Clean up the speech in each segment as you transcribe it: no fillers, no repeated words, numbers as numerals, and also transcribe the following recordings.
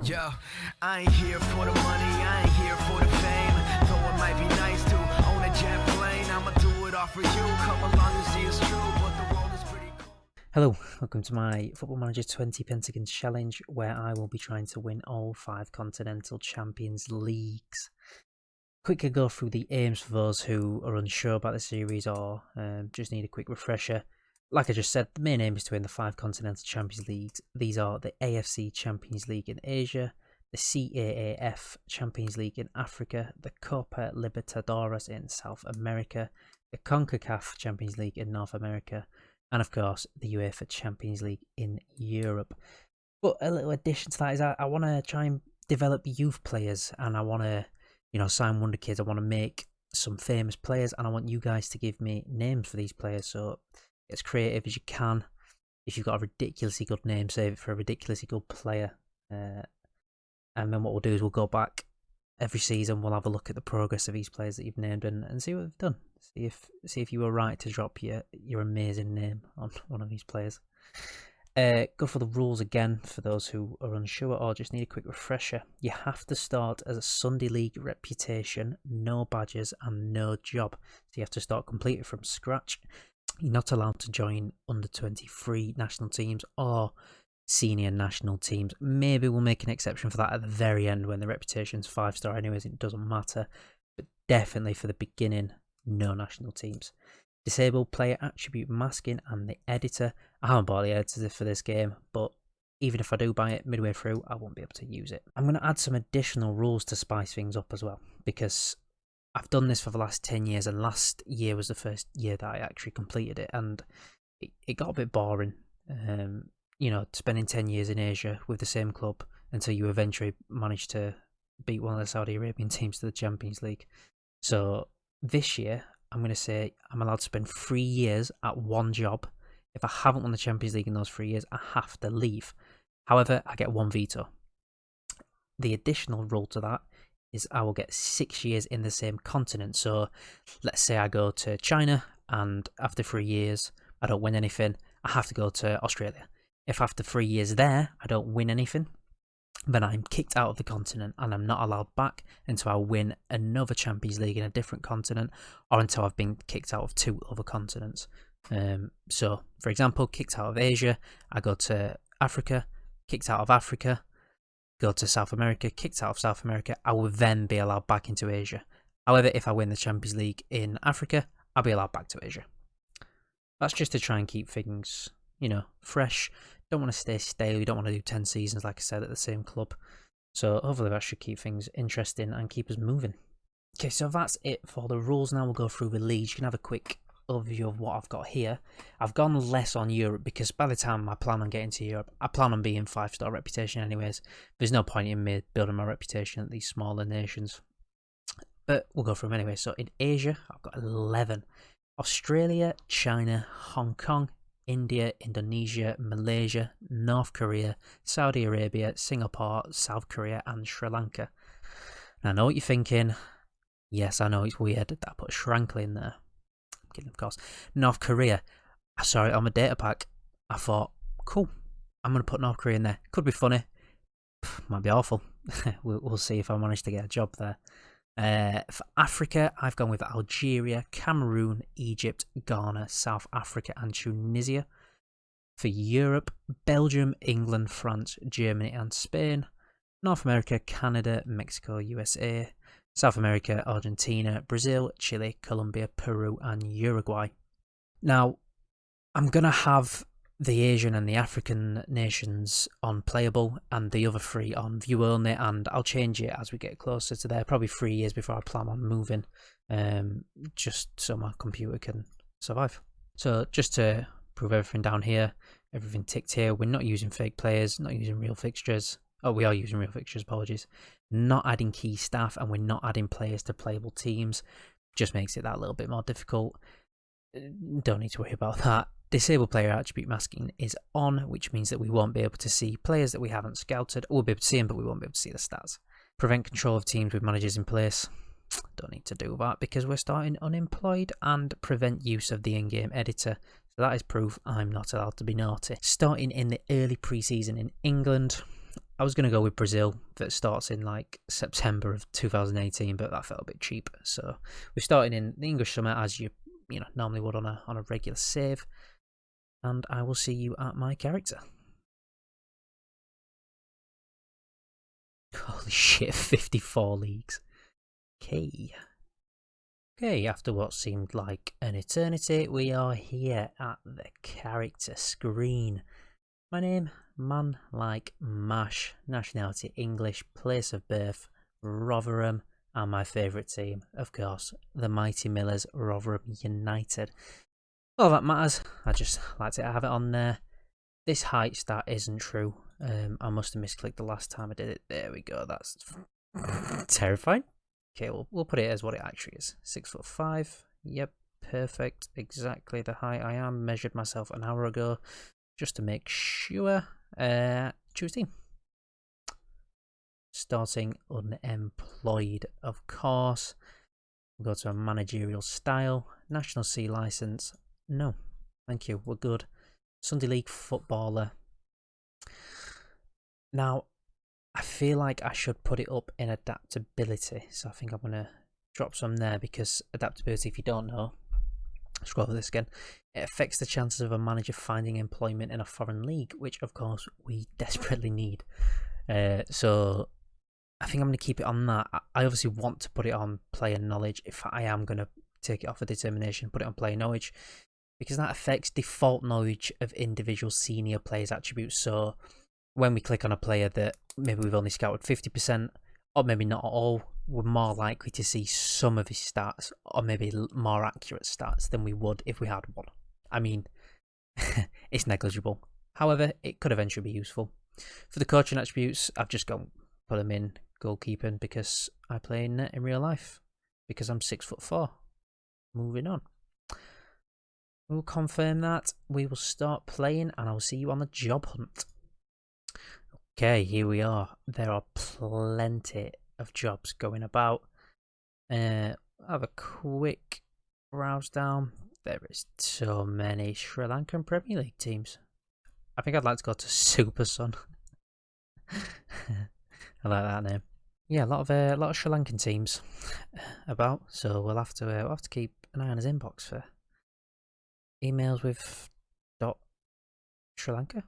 Yo, I ain't here for the money, I ain't here for the fame. Though it might be nice to own a jet plane, I'ma do it all for you. Come along and see it's true, but the world is pretty cool. Hello, welcome to my Football Manager 20 Pentagon Challenge, where I will be trying to win all 5 Continental Champions Leagues. Quickly go through the aims for those who are unsure about the series or just need a quick refresher. Like I just said, the main aim is to win the 5 Continental Champions Leagues. These are the AFC Champions League in Asia, the CAAF Champions League in Africa, the Copa Libertadores in South America, the CONCACAF Champions League in North America, and of course the UEFA Champions League in Europe. But a little addition to that is I want to try and develop youth players, and I want to, sign wonder kids. I want to make some famous players, and I want you guys to give me names for these players. So as creative as you can. If you've got a ridiculously good name, save it for a ridiculously good player. And then what we'll do is we'll go back every season. We'll have a look at the progress of these players that you've named and see what they've done. See if you were right to drop your amazing name on one of these players. Go for the rules again for those who are unsure or just need a quick refresher. You have to start as a Sunday League reputation, no badges and no job. So you have to start completely from scratch. You're not allowed to join under 23 national teams or senior national teams. Maybe we'll make an exception for that at the very end when the reputation's 5-star anyways, it doesn't matter. But definitely for the beginning, no national teams. Disabled player attribute masking and the editor. I haven't bought the editor for this game, but even if I do buy it midway through, I won't be able to use it. I'm going to add some additional rules to spice things up as well, because I've done this for the last 10 years, and last year was the first year that I actually completed it, and it got a bit boring. Spending 10 years in Asia with the same club until you eventually manage to beat one of the Saudi Arabian teams to the Champions League. So this year, I'm going to say I'm allowed to spend 3 years at one job. If I haven't won the Champions League in those 3 years, I have to leave. However, I get one veto. The additional rule to that is I will get 6 years in the same continent. So let's say I go to China and after 3 years I don't win anything, I have to go to Australia. If after 3 years there I don't win anything, then I'm kicked out of the continent and I'm not allowed back until I win another Champions League in a different continent, or until I've been kicked out of 2 other continents. So for example, kicked out of Asia, I go to Africa, kicked out of Africa, go to South America, kicked out of South America, I will then be allowed back into Asia. However, if I win the Champions League in Africa, I'll be allowed back to Asia. That's just to try and keep things, fresh. Don't want to stay stale. You don't want to do 10 seasons, like I said, at the same club. So hopefully that should keep things interesting and keep us moving. Okay, so that's it for the rules. Now we'll go through the leagues. You can have a quick overview of what I've got here. I've gone less on Europe because by the time I plan on getting to Europe, I plan on being 5-star reputation anyways. There's no point in me building my reputation at these smaller nations. But we'll go through them anyway. So in Asia, I've got 11. Australia, China, Hong Kong, India, Indonesia, Malaysia, North Korea, Saudi Arabia, Singapore, South Korea and Sri Lanka. Now I know what you're thinking. Yes, I know it's weird that I put Sri Lanka in there. I'm kidding, of course. North Korea. I saw it on my data pack. I thought, cool, I'm going to put North Korea in there. Could be funny. Might be awful. We'll see if I manage to get a job there. For Africa, I've gone with Algeria, Cameroon, Egypt, Ghana, South Africa and Tunisia. For Europe, Belgium, England, France, Germany and Spain. North America, Canada, Mexico, USA. South America, Argentina, Brazil, Chile, Colombia, Peru and Uruguay. Now, I'm going to have the Asian and the African nations on playable and the other 3 on view only, and I'll change it as we get closer to there, probably 3 years before I plan on moving, just so my computer can survive. So just to prove everything down here, everything ticked here, we're not using fake players, not using real fixtures. Oh, we are using real fixtures, apologies. Not adding key staff, and we're not adding players to playable teams. Just makes it that little bit more difficult. Don't need to worry about that. Disabled player attribute masking is on, which means that we won't be able to see players that we haven't scouted. We'll be able to see them, but we won't be able to see the stats. Prevent control of teams with managers in place. Don't need to do that because we're starting unemployed. And prevent use of the in-game editor. So that is proof I'm not allowed to be naughty. Starting in the early pre-season in England, I was going to go with Brazil that starts in like September of 2018, but that felt a bit cheap. So we're starting in the English summer as you normally would on a regular save. And I will see you at my character. Holy shit, 54 leagues. Okay. Okay, after what seemed like an eternity, we are here at the character screen. My name, Man Like Mash, nationality English, place of birth, Rotherham, and my favourite team, of course, the Mighty Millers, Rotherham United. All that matters, I just like to have it on there. This height stat isn't true. I must have misclicked the last time I did it. There we go, that's terrifying. Okay, we'll put it as what it actually is. 6'5". Yep, perfect. Exactly the height I am. Measured myself an hour ago just to make sure. Choose team. Starting unemployed, of course. We'll go to a managerial style. National C license. No, thank you. We're good. Sunday League footballer. Now, I feel like I should put it up in adaptability, so I think I'm going to drop some there, because adaptability, if you don't know, scroll over this again, it affects the chances of a manager finding employment in a foreign league, which of course we desperately need. So I think I'm going to keep it on that. I obviously want to put it on player knowledge. If I am going to take it off of determination, put it on player knowledge, because that affects default knowledge of individual senior players' attributes. So when we click on a player that maybe we've only scouted 50%, or maybe not at all, we're more likely to see some of his stats, or maybe more accurate stats than we would if we had one. I mean, it's negligible. However, it could eventually be useful. For the coaching attributes, I've just gone put them in goalkeeping because I play in net in real life, because I'm 6'4". Moving on. We'll confirm that. We will start playing, and I'll see you on the job hunt. Okay, here we are. There are plenty of jobs going about. I'll have a quick browse down. There is so many Sri Lankan Premier League teams. I think I'd like to go to Super Sun. I like that name. Yeah, a lot of Sri Lankan teams about. So we'll have to keep an eye on his inbox for emails with .Sri Lanka.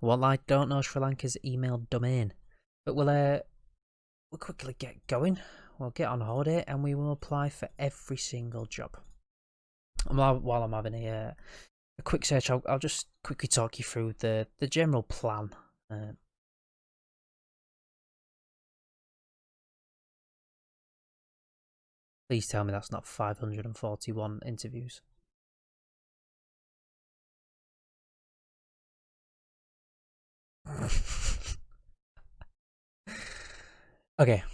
Well, I don't know Sri Lanka's email domain, but we'll quickly get going. We'll get on holiday and we will apply for every single job. While I'm having a quick search, I'll just quickly talk you through the general plan. Please tell me that's not 541 interviews. Okay.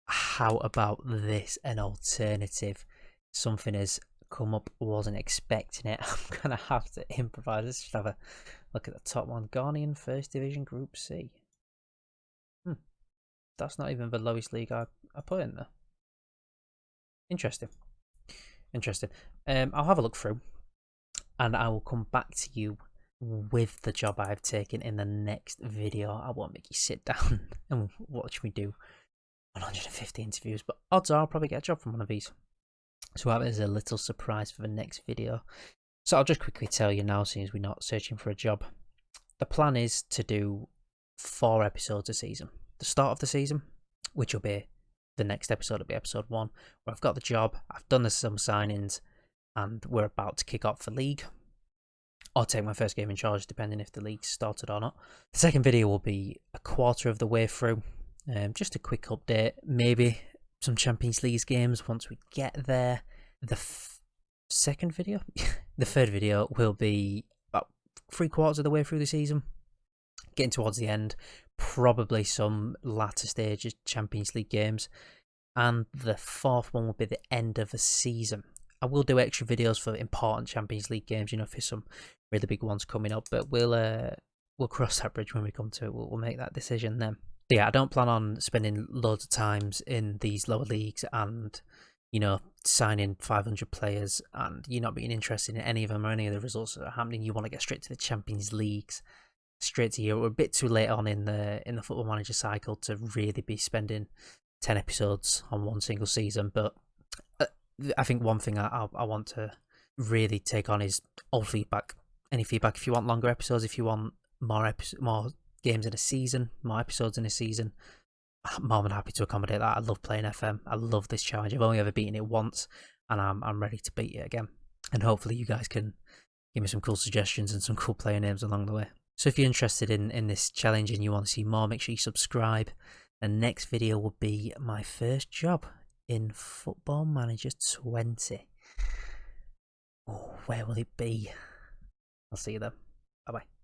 How about this? An alternative. Something has come up, wasn't expecting it. I'm gonna have to improvise. Let's just have a look at the top one. Ghanaian First Division Group C. That's not even the lowest league I put in there. Interesting. I'll have a look through, and I will come back to you with the job I've taken in the next video. I won't make you sit down and watch me do 150 interviews, but odds are I'll probably get a job from one of these. So that is a little surprise for the next video. So I'll just quickly tell you now, since we're not searching for a job. The plan is to do 4 episodes a season. The start of the season, which will be the next episode, will be episode 1, where I've got the job, I've done some signings, and we're about to kick off for league, or take my first game in charge, depending if the league's started or not. The second video will be a quarter of the way through. Just a quick update, maybe some Champions League games once we get there. The second video, the third video will be about 3/4 of the way through the season, getting towards the end, probably some latter stages Champions League games, and the fourth one will be the end of the season. I will do extra videos for important Champions League games, for some really big ones coming up, but we'll cross that bridge when we come to it. We'll make that decision then. But yeah, I don't plan on spending loads of times in these lower leagues and, signing 500 players and you not being interested in any of them or any of the results that are happening. You want to get straight to the Champions Leagues. straight to you. We're a bit too late on in the Football Manager cycle to really be spending 10 episodes on one single season, but I think one thing I want to really take on is all feedback. Any feedback, if you want longer episodes, if you want more games in a season, more episodes in a season, I'm more than happy to accommodate that. I love playing FM. I love this challenge. I've only ever beaten it once, and I'm ready to beat it again. And hopefully you guys can give me some cool suggestions and some cool player names along the way. So if you're interested in this challenge and you want to see more, make sure you subscribe. The next video will be my first job in Football Manager 20. Oh, where will it be? I'll see you then. Bye bye.